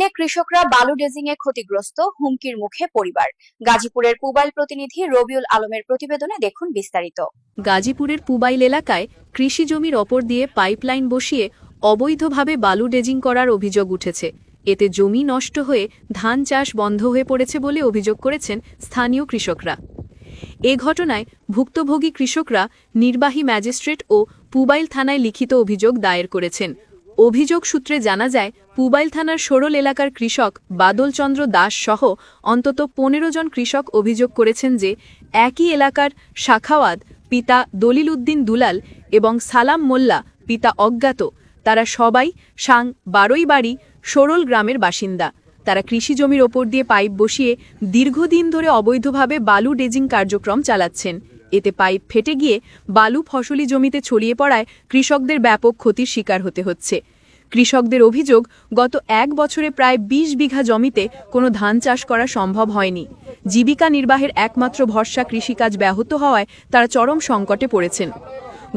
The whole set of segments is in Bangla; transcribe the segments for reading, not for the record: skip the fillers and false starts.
দিনে কৃষকরা বালু ডেজিং এ ক্ষতিগ্রস্ত, হুমকির মুখে পরিবার। গাজীপুরের পুবাইল প্রতিনিধি রবিউল আলমের প্রতিবেদনে দেখুন বিস্তারিত। গাজীপুরের পুবাইল এলাকায় কৃষি জমির ওপর দিয়ে পাইপলাইন বসিয়ে অবৈধভাবে বালু ডেজিং করার অভিযোগ উঠেছে। এতে জমি নষ্ট হয়ে ধান চাষ বন্ধ হয়ে পড়েছে বলে অভিযোগ করেছেন স্থানীয় কৃষকরা। এ ঘটনায় ভুক্তভোগী কৃষকরা নির্বাহী ম্যাজিস্ট্রেট ও পুবাইল থানায় লিখিত অভিযোগ দায়ের করেছেন। অভিযোগ সূত্রে জানা যায়, পুবাইল থানার সরল এলাকার কৃষক বাদল চন্দ্র দাস সহ অন্তত 15 জন কৃষক অভিযোগ করেছেন যে একই এলাকার শাখাওয়াত পিতা দলিল উদ্দিন দুলাল এবং সালাম মোল্লা পিতা অজ্ঞাত, তারা সবাই সাং 12 বাড়ি সরল গ্রামের বাসিন্দা। তারা কৃষি জমির ওপর দিয়ে পাইপ বসিয়ে দীর্ঘদিন ধরে অবৈধভাবে বালু ডেজিং কার্যক্রম চালাচ্ছেন। এতে পাইপ ফেটে গিয়ে বালু ফসলি জমিতে ছড়িয়ে পড়ায় কৃষকদের ব্যাপক ক্ষতির শিকার হতে হচ্ছে। কৃষকদের অভিযোগ, গত 1 বছরে প্রায় 20 বিঘা জমিতে কোনো ধান চাষ করা সম্ভব হয়নি। জীবিকা নির্বাহের একমাত্র ভরসা কৃষিকাজ ব্যাহত হওয়ায় তারা চরম সংকটে পড়েছেন।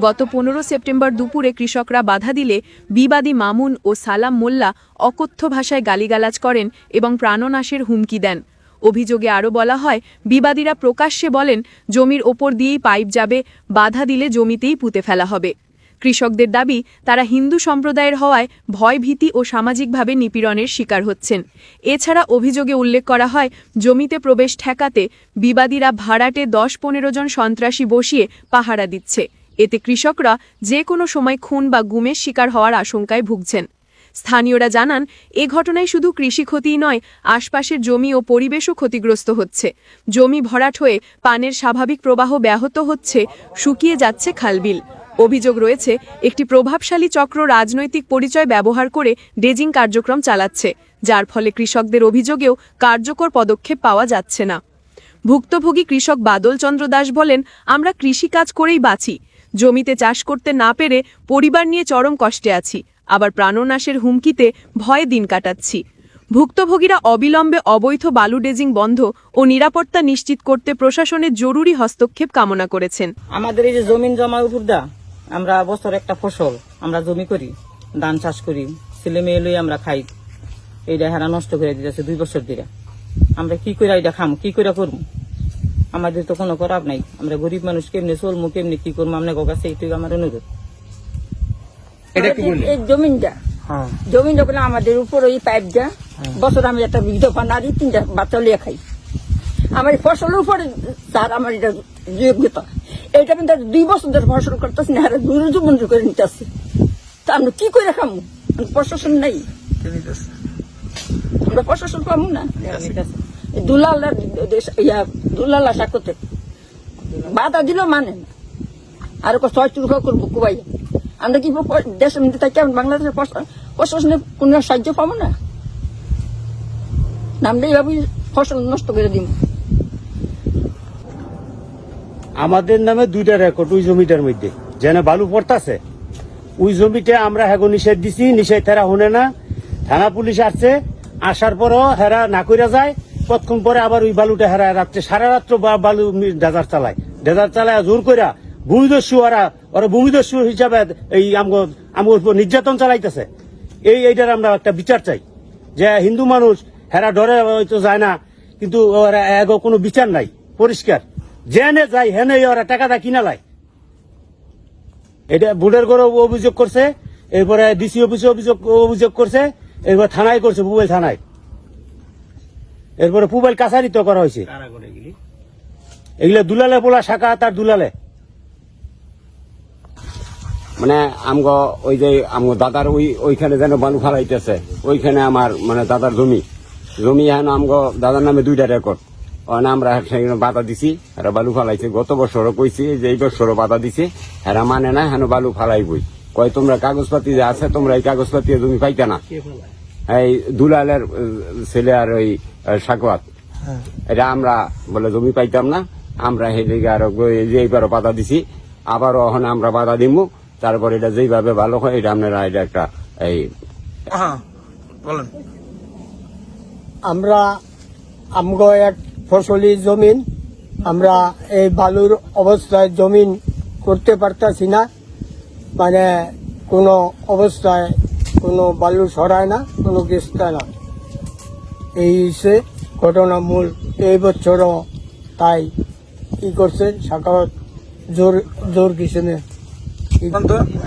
গত 15 সেপ্টেম্বর দুপুরে কৃষকরা বাধা দিলে বিবাদী মামুন ও সালাম মোল্লা অকথ্য ভাষায় গালিগালাজ করেন এবং প্রাণনাশের হুমকি দেন। অভিযোগে আরও বলা হয়, বিবাদীরা প্রকাশ্যে বলেন জমির ওপর দিয়েই পাইপ যাবে, বাধা দিলে জমিতেই পুঁতে ফেলা হবে। কৃষকদের দাবি, তারা হিন্দু সম্প্রদায়ের হওয়ায় ভয়ভীতি ও সামাজিকভাবে নিপীড়নের শিকার হচ্ছেন। এছাড়া অভিযোগে উল্লেখ করা হয়, জমিতে প্রবেশ ঠেকাতে বিবাদীরা ভাড়াটে 10-15 জন সন্ত্রাসী বসিয়ে পাহারা দিচ্ছে। এতে কৃষকরা যে কোনো সময় খুন বা গুমের শিকার হওয়ার আশঙ্কায় ভুগছেন। স্থানীয়রা জানান, এ ঘটনায় শুধু কৃষি ক্ষতিই নয়, আশপাশের জমি ও পরিবেশও ক্ষতিগ্রস্ত হচ্ছে। জমি ভরাট হয়ে পানের স্বাভাবিক প্রবাহ ব্যাহত হচ্ছে, শুকিয়ে যাচ্ছে খালবিল। অভিযোগ রয়েছে, একটি প্রভাবশালী চক্র রাজনৈতিক পরিচয় ব্যবহার করে ডেজিং কার্যক্রম চালাচ্ছে, যার ফলে কৃষকদের অভিযোগেও কার্যকর পদক্ষেপ পাওয়া যাচ্ছে না। ভুক্তভোগী কৃষক বাদল চন্দ্র দাস বলেন, আমরা কৃষিকাজ করেই বাঁচি। জমিতে চাষ করতে না পেরে পরিবার নিয়ে চরম কষ্টে আছি, আবার প্রাণনাশের হুমকিতে ভয়ে দিন কাটাচ্ছি। ভুক্তভোগীরা অবিলম্বে অবৈধ বালু ডেজিং বন্ধ ও নিরাপত্তা নিশ্চিত করতে প্রশাসনের জরুরি হস্তক্ষেপ কামনা করেছেন। আমাদের এই যে জমিন জমা উপর দা আমরা বছর একটা ফসল আমরা জমি করি, ধান চাষ করি, ছেলে মেয়ে লই আমরা খাই, এইটা হারা নষ্ট করে দিতেছে 2 বছর ধরে। আমরা কি করে এটা খাম, কি করে করবো? আমাদের তো কোনো করার নাই। আমরা গরিব মানুষ, কেমনি চলবো, কেমনি কি করবো? আপনার কাছে এইটুকু আমার অনুরোধ। এই জমিনটা জমিনটা বলে আমাদের উপর ওই পাইপ দেয়া, বছর আমি একটা বিধবা নারী 3টা বাচ্চা লিয়ে খাই। আমার ফসলের উপরে তার আমার এটা যোগ্যতা, এইটা কিন্তু 2 বছর ধরে ফসল করতেছি না, হারে দুর্যোগ করে নিতেছে। তা আমরা কি করে খামো? প্রশাসন নেই, আমরা প্রশাসন পাবো না। দুলাল আশা করতে বাধা দিল মানে না, আর 6 টাকা করবো কুবাই। আমরা কি দেশের মধ্যে থাকি বাংলাদেশের প্রশাসনের কোন সাহায্য পাবো না? আমরা এইভাবে ফসল নষ্ট করে দিব। আমাদের নামে 2টা রেকর্ড ওই জমিটার মধ্যে, যেন বালু পড়তাছে ওই জমিটা আমরা হেগো নিষেধ দিছি, নিষেধ হেরা শুনে না। থানা পুলিশ আসছে, আসার পরও হেরা না কইরা যায়। কতক্ষণ পরে আবার ওই বালুটা হেরা রাত্রে সারা রাত্র বালু ডেজার চালায় জোর কইরা ভূমিদস্যু ওরা ভূমিদস্যু হিসাবে এই আমার উপর নির্যাতন চালাইতেছে। এইটার আমরা একটা বিচার চাই, যে হিন্দু মানুষ হেরা ডরে হয়তো যায় না, কিন্তু ওরা এগো কোনো বিচার নাই, পরিষ্কার যেনে যায় হেনে ওরা টাকাটা কিনা লাই। এটা বোর্ডের করে অভিযোগ করছে, এরপরে ডিসি অফিসে অভিযোগ করছে, এরপর থানায় করছে, পুবাইল থানায়, এরপরে পুবাইল কাছারিতে করা হয়েছে। এগুলো দুলালে বলা শাখা তার দুলালে, মানে আমগো ওই যে আমগো দাদার ওইখানে যেন বালু ফালাইতেছে, ওইখানে আমার মানে দাদার জমি এখন আমগো দাদার নামে 2টা রেকর্ড। আমরা সেখানে বাধা দিছি, এরা বালু ফালাইছে। গত বছরও কইছি যে এই বছরও বাধা দিছে, এরা মানে না, হেন বালু ফালাইবই। কয় তোমরা কাগজপাতি যে আছে, তোমরা এই কাগজপাতি জমি পাইতে না। এই দুলালের ছেলে আর ওই শাকওয়াত, এটা আমরা বলে জমি পাইতাম না। আমরা সেই দিকে আরো এইবারও বাধা দিছি, আবারও ওখানে আমরা বাধা দিব। তারপর এটা যেইভাবে ভালো হয়, এটা আপনারা এটা একটা এই বলেন। আমরা আমগো এক ফসলি জমিন, আমরা এই বালুর অবস্থায় জমিন করতে পারতাছি না, মানে কোনো অবস্থায় কোনো বালু সরায় না, কোনো কিস্তা না। এই হচ্ছে ঘটনা মূল। এই বছরও তাই কি করছে সাকাওয়াত জোর কিসেনে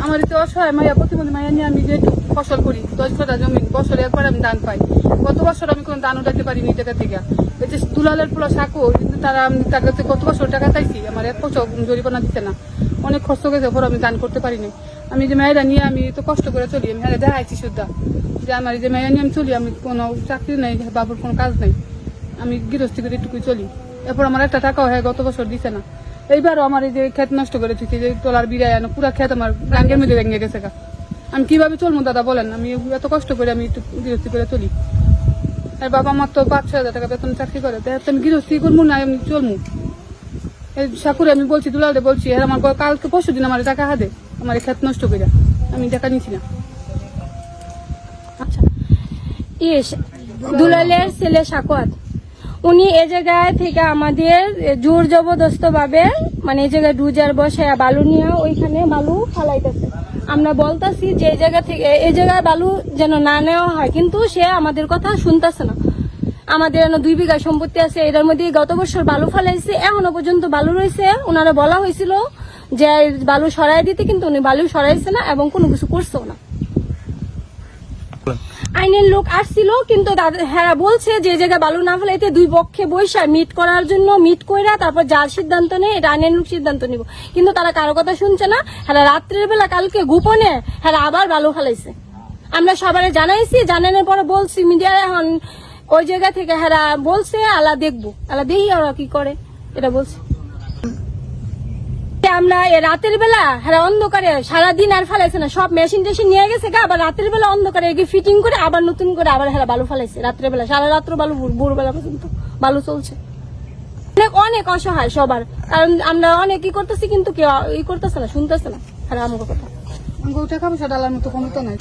আমার তো অসহায় মাইয়া প্রতিবন্ধী মাইয়া নিয়ে আমি যেহেতু ফসল করি 10 কাঠা জমি বছরে একবার আমি ধান পাই। গত বছর আমি কোনো ধান উঠাতে পারিনি টাকা থেকে। এই যে দুলালের পোলা সাকো কিন্তু তারা আমি তার কাছে গত বছর টাকা চাইছি, আমার 1 বছর জরিমানা দিতে না, অনেক খরচ গেছে, পর আমি দান করতে পারিনি। আমি যে মেয়েরা নিয়ে আমি তো কষ্ট করে চলি, আমি হ্যাঁ দেখাইছি শুদ্ধা যে আমার যে মেয়েরা নিয়ে আমি চলি, আমি কোনো চাকরি নেই, বাবুর কোনো কাজ নেই, আমি গৃহস্থী করে এটুকুই চলি। এরপর আমার একটা টাকাও হ্যাঁ গত বছর দিছে না। এইবারও আমার এই যে ক্ষেত নষ্ট করে দিচ্ছে, যে তোলার বিড়ায় আনো পুরা ক্ষেত আমার গাঙ্গের মধ্যে ভেঙে গেছে গা। আমি কিভাবে চলবো দাদা বলেন? আমি এত কষ্ট করে আমি একটু গৃহস্থী করে চলি। আর বাবা আমার তো 5-6 হাজার টাকা বেতন চাকরি করে, তাই আমি গৃহস্থী করবো না, আমি চলবো। এই সাকুরে আমি বলছি, দুলালে বলছি, আর আমার কালকে 50 দিন আমার টাকা হাতে আমার ক্ষেত নষ্ট করে আমি টাকা নিচ্ছি না। আচ্ছা, দুলালের ছেলে সাকওয়াত, উনি এ জায়গায় থেকে আমাদের জোর জবরদস্ত ভাবে মানে এই জায়গায় ডুজার বসায় বালু নিয়ে ওইখানে বালু ফালাইতেছে। আমরা বলতাছি যে এই জায়গা থেকে এই জায়গায় বালু যেন না নেওয়া হয়, কিন্তু সে আমাদের কথা শুনতেছে না। আমাদের 2 বিঘা সম্পত্তি আছে, এটার মধ্যে গত বছর বালু ফালাইছে, এখনো পর্যন্ত বালু রয়েছে। ওনারা বলা হয়েছিল যে বালু সরাই দিতে, কিন্তু উনি বালু সরাইছে না এবং কোনো কিছু করছেও না। আইনের লোক আসছিল, কিন্তু হ্যাঁ বলছে যে জায়গায় বালু না ফেলাইতে 2 পক্ষে বৈশা মিট করার জন্য মিট কইরা তারপর যার সিদ্ধান্ত নেই এটা আইনের লোক সিদ্ধান্ত নিব, কিন্তু তারা কারো কথা শুনছে না। হ্যাঁ রাত্রের বেলা কালকে গোপনে হ্যাঁ আবার বালু ফেলাইছে। আমরা সবারে জানাইছি, জানানোর পরে বলছি মিডিয়ায়, এখন ওই জায়গা থেকে হ্যাঁ বলছে আলা দেখবো, আলা দেখি ওরা কি করে, এটা বলছে। আমরা রাতের বেলা হ্যাঁ অন্ধকারে সারাদিন আর ফেলাইছে না, সব মেশিন টেশিন নিয়ে গেছে গা, আবার রাতের বেলা অন্ধকারে ফিটিং করে আবার নতুন করে আবার হ্যাঁ বালু ফেলাইছে রাত্রের বেলা, সারা রাত্র বালু, ভোরবেলা পর্যন্ত বালু চলছে। অনেক অসহায় সবার, কারণ আমরা অনেক ই করতেছি, কিন্তু কেউ ই করতেছে না, শুনতেছে না হ্যাঁ আমার কথা। টাকা পয়সা ডালার মতো কোনো তো নাই।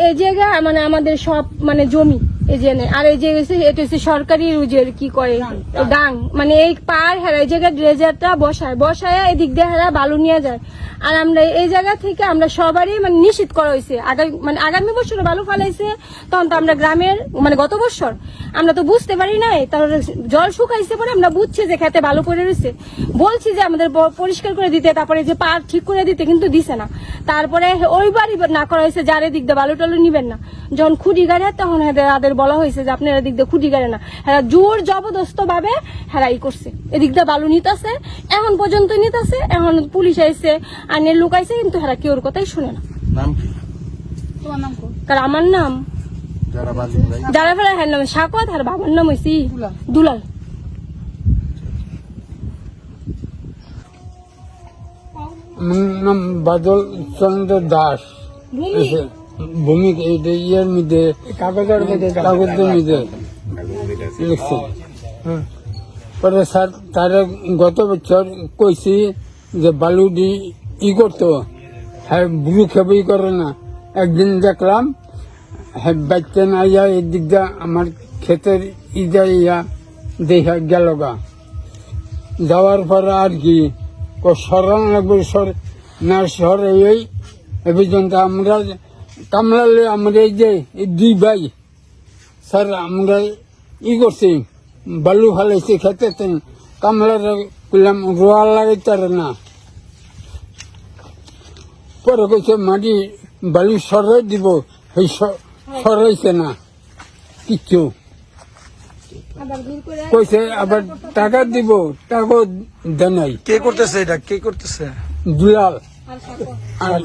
এই জায়গা মানে আমাদের সব মানে জমি এই যে আর এই যে এটা হচ্ছে সরকারি কি করে ডাং, মানে এই পার হেরা এই জায়গায় ড্রেজারটা বসায় এদিক দিয়ে হেরা বালু নিয়ে যায়। আর আমরা এই জায়গা থেকে আমরা সবারই মানে নিশ্চিত করা হয়েছে আগামী বছর বালু ফালাইছে, তখন তো আমরা গ্রামের মানে গত বছর আমরা তো বুঝতে পারি নাই, তারপরে জল শুকাইছে পরে আমরা বুঝছি যে খেতে বালু পড়ে রয়েছে, বলছি যে আমাদের পরিষ্কার করে দিতে, তারপরে যে পার ঠিক করে দিতে, কিন্তু দিছে না। তারপরে ওইবারই না করা হয়েছে যার এদিক দিয়ে বালু টালু নিবেন না, যখন খুঁটি গাড়ে তখন তাদের বলা হয়েছে যে আপনার এদিক দিয়ে খুঁটি গাড়ে না, হ্যাঁ জোর জবরদস্ত ভাবে হ্যাঁ ই করছে, এদিক দিয়ে বালু নিতেছে, এখন পর্যন্ত নিতেছে। এখন পুলিশ আইছে, আইনের লোক আইছে, কিন্তু হ্যাঁ কেউর কথাই শুনে না। কারণ আমার নাম যারা ফেলা হ্যাঁ নাম সাকওয়াত, আর বাবার নাম হয়েছি দুলাল। নাম বাদল চন্দ্র দাস, ভূমিক ইয়ের মধ্যে কাগজের মধ্যে লিখছে। পরে স্যার তারা গত বছর কইছি যে বালু দি ই করতো, হ্যাঁ বুড়ো খেবই করে না। একদিন দেখলাম হ্যাঁ বাচ্চা না ইয়া এদিক দিয়ে আমার ক্ষেতের ইয়া ইয়া দেখা গেল গা, যাওয়ার পরে আর কি সরান লাগবে, না সরে এ পর্যন্ত আমরা কামলালে আমরা এই যে 2 ভাই স্যার আমরা ই করছি বালু ফালাইছি খেতে, কামলার করলাম রোয়া লাগাইতে না। পরে কইছে মাটি বালু সরাই দিব, সেই সরাইছে না কিচ্ছু, কইছে আবার টাকা দিব, টাকা দেয় নাই। কে করতেছে এটা? কে করতেছে? দুলাল আর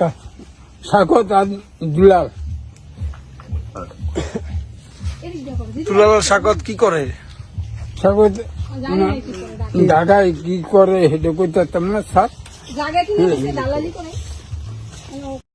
সাকওয়াত আর দুলাল। দুলাল সাকওয়াত কি করে? সাকওয়াত ঢাকায় কি করে সেটা কইতাম না স্যার।